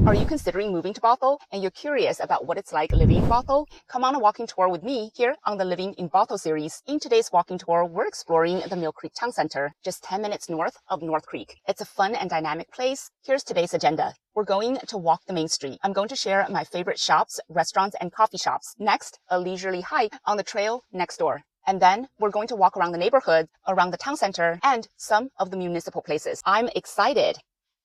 Are you considering moving to Bothell and you're curious about what it's like living in Bothell? Come on a walking tour with me here on the Living in Bothell series. In today's walking tour, we're exploring the Mill Creek Town Center, just 10 minutes north of North Creek. It's a fun and dynamic place. Here's today's agenda. We're going to walk the main street. I'm going to share my favorite shops, restaurants, and coffee shops. Next, a leisurely hike on the trail next door. And then we're going to walk around the neighborhood, around the town center, and some of the municipal places. I'm excited.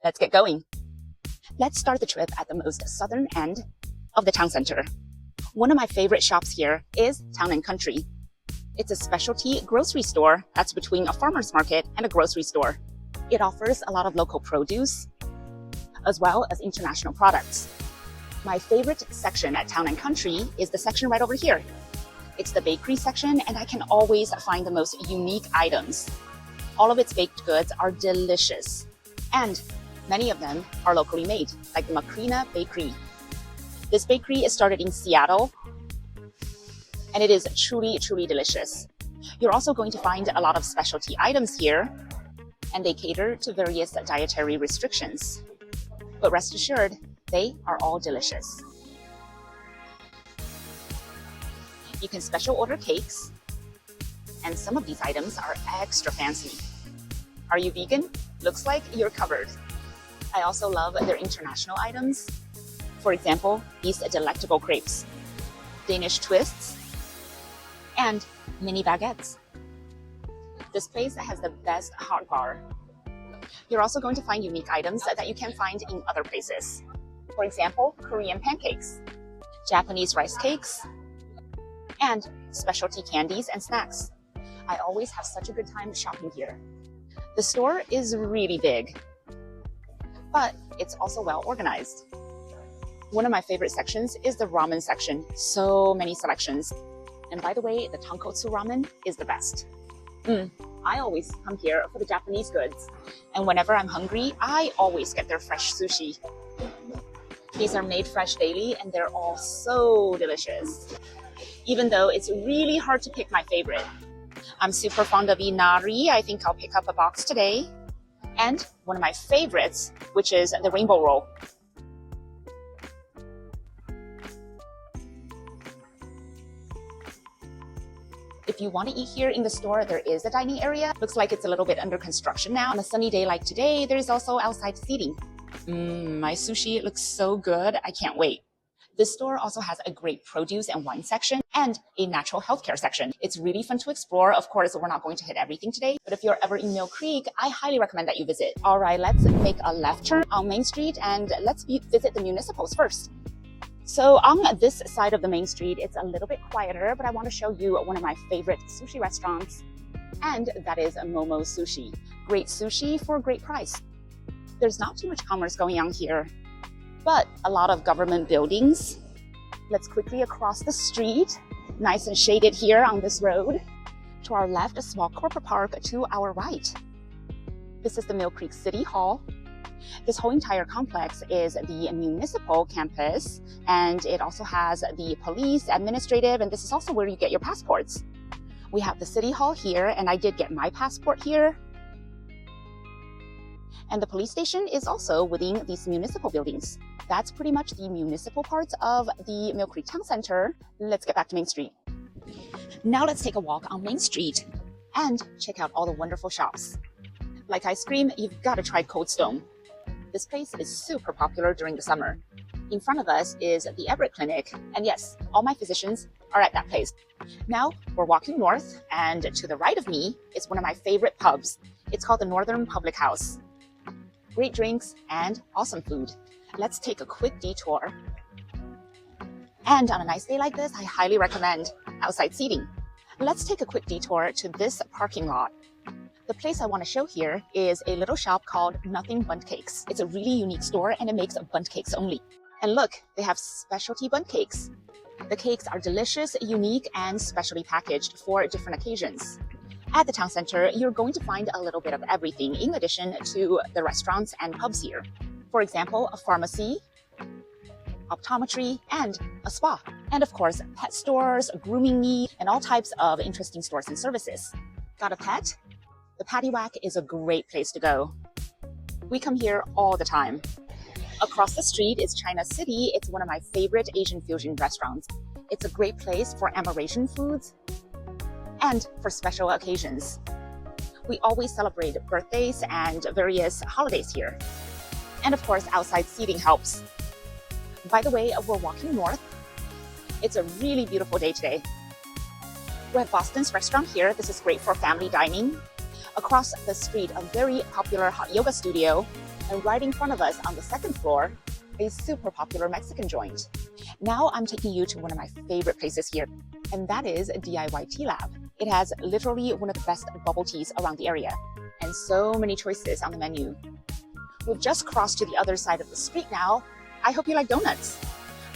Let's get going. Let's start the trip at the most southern end of the town center. One of my favorite shops here is Town & Country. It's a specialty grocery store that's between a farmer's market and a grocery store. It offers a lot of local produce as well as international products. My favorite section at Town & Country is the section right over here. It's the bakery section, and I can always find the most unique items. All of its baked goods are delicious, and many of them are locally made, like the Macrina Bakery. This bakery is started in Seattle, and it is truly, truly delicious. You're also going to find a lot of specialty items here, and they cater to various dietary restrictions. But rest assured, they are all delicious. You can special order cakes, and some of these items are extra fancy. Are you vegan? Looks like you're covered. I also love their international items. For example, these delectable crepes, Danish twists, and mini baguettes. This place has the best hot bar. You're also going to find unique items that you can't find in other places. For example, Korean pancakes, Japanese rice cakes, and specialty candies and snacks. I always have such a good time shopping here. The store is really big, but it's also well organized. One of my favorite sections is the ramen section. So many selections. And by the way, the tonkotsu ramen is the best. I always come here for the Japanese goods. And whenever I'm hungry, I always get their fresh sushi. These are made fresh daily, and they're all so delicious. Even though it's really hard to pick my favorite. I'm super fond of inari. I think I'll pick up a box today. And one of my favorites, which is the rainbow roll. If you want to eat here in the store, there is a dining area. Looks like it's a little bit under construction now. On a sunny day like today, there's also outside seating. My sushi looks so good. I can't wait. This store also has a great produce and wine section and a natural healthcare section. It's really fun to explore. Of course, we're not going to hit everything today, but if you're ever in Mill Creek, I highly recommend that you visit. All right, let's make a left turn on Main Street and let's visit the Municipals first. So on this side of the Main Street, it's a little bit quieter, but I want to show you one of my favorite sushi restaurants, and that is Momo Sushi. Great sushi for a great price. There's not too much commerce going on here, but a lot of government buildings. Let's quickly across the street. Nice and shaded here on this road. To our left, a small corporate park. To our right, this is the Mill Creek City Hall. This whole entire complex is the municipal campus, and it also has the police, administrative, and this is also where you get your passports. We have the City Hall here, and I did get my passport here. And the police station is also within these municipal buildings. That's pretty much the municipal parts of the Mill Creek Town Center. Let's get back to Main Street. Now let's take a walk on Main Street and check out all the wonderful shops. Like ice cream, you've got to try Cold Stone. This place is super popular during the summer. In front of us is the Everett Clinic, and yes, all my physicians are at that place. Now we're walking north, and to the right of me is one of my favorite pubs. It's called the Northern Public House. Great drinks and awesome food. Let's take a quick detour. And on a nice day like this, I highly recommend outside seating. Let's take a quick detour to this parking lot. The place I want to show here is a little shop called Nothing Bundt Cakes. It's a really unique store, and it makes bundt cakes only. And look, they have specialty bundt cakes. The cakes are delicious, unique, and specially packaged for different occasions. At the town center, you're going to find a little bit of everything in addition to the restaurants and pubs here. For example, a pharmacy, optometry, and a spa. And of course, pet stores, grooming needs, and all types of interesting stores and services. Got a pet? The Patty Whack is a great place to go. We come here all the time. Across the street is China City. It's one of my favorite Asian fusion restaurants. It's a great place for Amerasian foods and for special occasions. We always celebrate birthdays and various holidays here. And of course, outside seating helps. By the way, we're walking north. It's a really beautiful day today. We have Boston's restaurant here. This is great for family dining. Across the street, a very popular hot yoga studio. And right in front of us on the second floor, a super popular Mexican joint. Now I'm taking you to one of my favorite places here, and that is DIY Tea Lab. It has literally one of the best bubble teas around the area, and so many choices on the menu. We've just crossed to the other side of the street now. I hope you like donuts,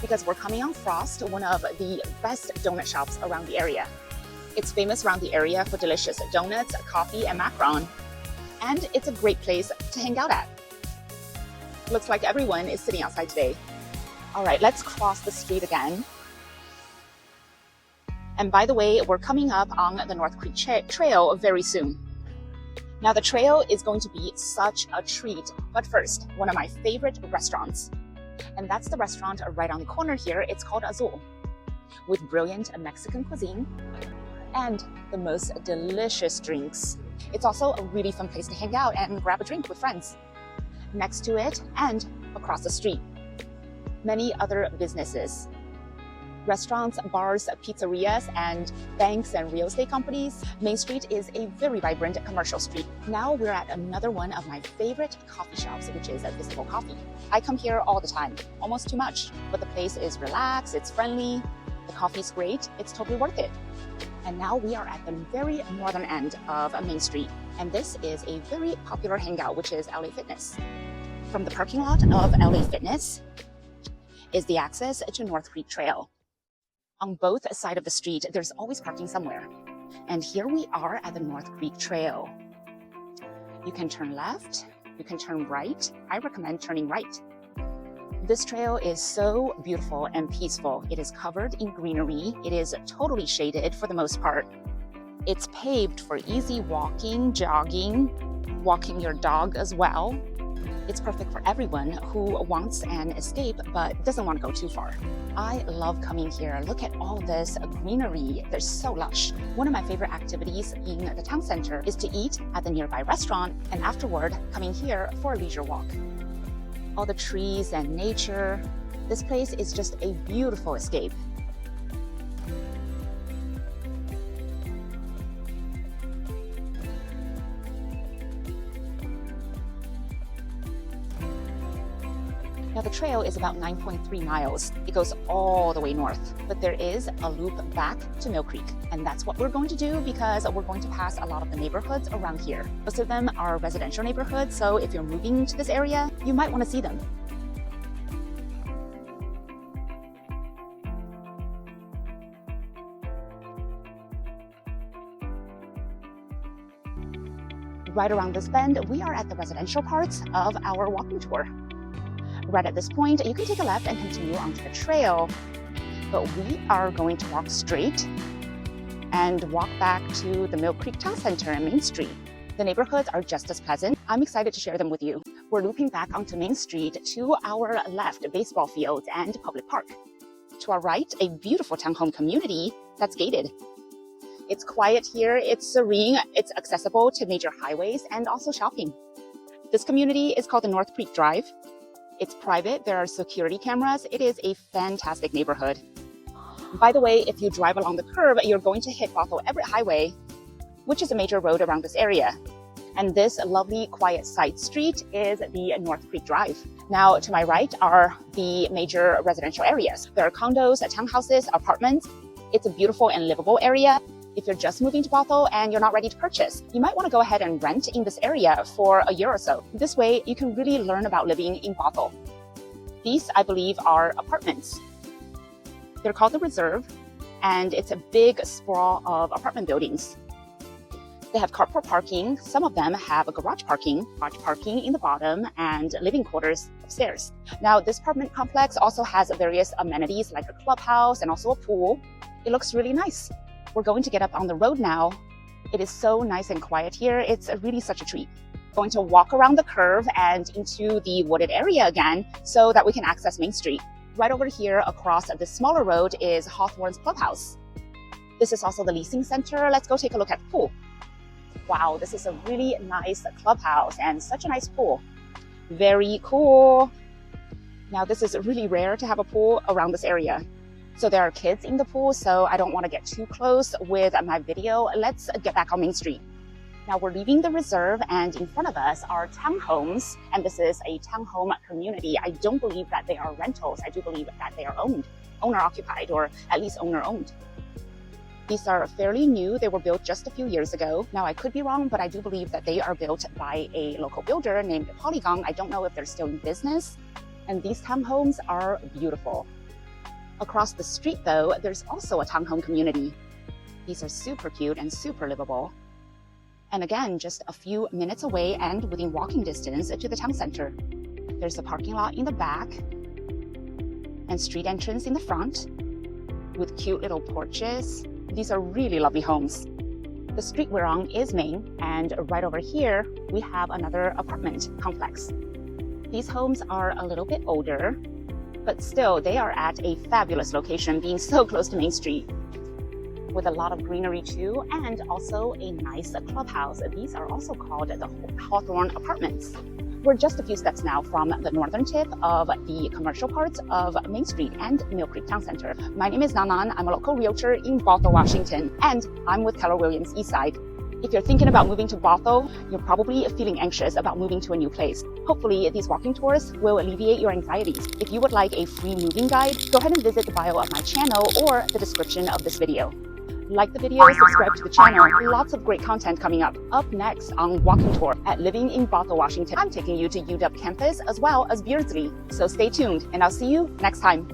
because we're coming on Frost, one of the best donut shops around the area. It's famous around the area for delicious donuts, coffee, and macaron, and it's a great place to hang out at. Looks like everyone is sitting outside today. All right, let's cross the street again. And by the way, we're coming up on the North Creek Trail very soon. Now the trail is going to be such a treat, but first, one of my favorite restaurants. And that's the restaurant right on the corner here. It's called Azul, with brilliant Mexican cuisine and the most delicious drinks. It's also a really fun place to hang out and grab a drink with friends. Next to it and across the street, many other businesses. Restaurants, bars, pizzerias, and banks and real estate companies. Main Street is a very vibrant commercial street. Now we're at another one of my favorite coffee shops, which is BOTHELL Coffee. I come here all the time, almost too much, but the place is relaxed, it's friendly, the coffee's great, it's totally worth it. And now we are at the very northern end of Main Street, and this is a very popular hangout, which is LA Fitness. From the parking lot of LA Fitness is the access to North Creek Trail. On both sides of the street, there's always parking somewhere. And here we are at the North Creek Trail. You can turn left, you can turn right. I recommend turning right. This trail is so beautiful and peaceful. It is covered in greenery. It is totally shaded for the most part. It's paved for easy walking, jogging, walking your dog as well. It's perfect for everyone who wants an escape but doesn't want to go too far. I love coming here. Look at all this greenery. They're so lush. One of my favorite activities in the town center is to eat at the nearby restaurant and afterward coming here for a leisure walk. All the trees and nature. This place is just a beautiful escape. Now the trail is about 9.3 miles. It goes all the way north, but there is a loop back to Mill Creek. And that's what we're going to do because we're going to pass a lot of the neighborhoods around here. Most of them are residential neighborhoods, so if you're moving to this area, you might want to see them. Right around this bend, we are at the residential parts of our walking tour. Right at this point, you can take a left and continue onto the trail, but we are going to walk straight and walk back to the Mill Creek Town Center and Main Street. The neighborhoods are just as pleasant. I'm excited to share them with you. We're looping back onto Main Street. To our left, baseball fields and public park. To our right, a beautiful townhome community that's gated. It's quiet here, it's serene, it's accessible to major highways and also shopping. This community is called the North Creek Drive. It's private, there are security cameras. It is a fantastic neighborhood. By the way, if you drive along the curve, you're going to hit Bothell Everett Highway, which is a major road around this area. And this lovely quiet side street is the North Creek Drive. Now to my right are the major residential areas. There are condos, townhouses, apartments. It's a beautiful and livable area. If you're just moving to Bothell and you're not ready to purchase, you might want to go ahead and rent in this area for a year or so. This way, you can really learn about living in Bothell. These, I believe, are apartments. They're called the Reserve, and it's a big sprawl of apartment buildings. They have carport parking. Some of them have a garage parking in the bottom, and living quarters upstairs. Now, this apartment complex also has various amenities like a clubhouse and also a pool. It looks really nice. We're going to get up on the road now. It is so nice and quiet here. It's really such a treat. Going to walk around the curve and into the wooded area again so that we can access Main Street. Right over here across the smaller road is Hawthorne's Clubhouse. This is also the leasing center. Let's go take a look at the pool. Wow, this is a really nice clubhouse and such a nice pool. Very cool. Now this is really rare to have a pool around this area. So there are kids in the pool, so I don't want to get too close with my video. Let's get back on Main Street. Now we're leaving the reserve and in front of us are townhomes, and this is a townhome community. I don't believe that they are rentals. I do believe that they are owner occupied, or at least owner owned. These are fairly new. They were built just a few years ago. Now I could be wrong, but I do believe that they are built by a local builder named Polygon. I don't know if they're still in business. And these townhomes are beautiful. Across the street though, there's also a townhome community. These are super cute and super livable. And again, just a few minutes away and within walking distance to the town center. There's a parking lot in the back and street entrance in the front with cute little porches. These are really lovely homes. The street we're on is Main, and right over here, we have another apartment complex. These homes are a little bit older, but still they are at a fabulous location, being so close to Main Street, with a lot of greenery too, and also a nice clubhouse. These are also called the Hawthorne Apartments. We're just a few steps now from the northern tip of the commercial parts of Main Street and Mill Creek Town Center. My name is Nanan. I'm a local realtor in Bothell, Washington, and I'm with Keller Williams Eastside. If you're thinking about moving to Bothell, you're probably feeling anxious about moving to a new place. Hopefully, these walking tours will alleviate your anxieties. If you would like a free moving guide, go ahead and visit the bio of my channel or the description of this video. Like the video, subscribe to the channel. Lots of great content coming up. Up next on Walking Tour at Living in Bothell, Washington, I'm taking you to UW campus as well as Beardsley. So stay tuned and I'll see you next time.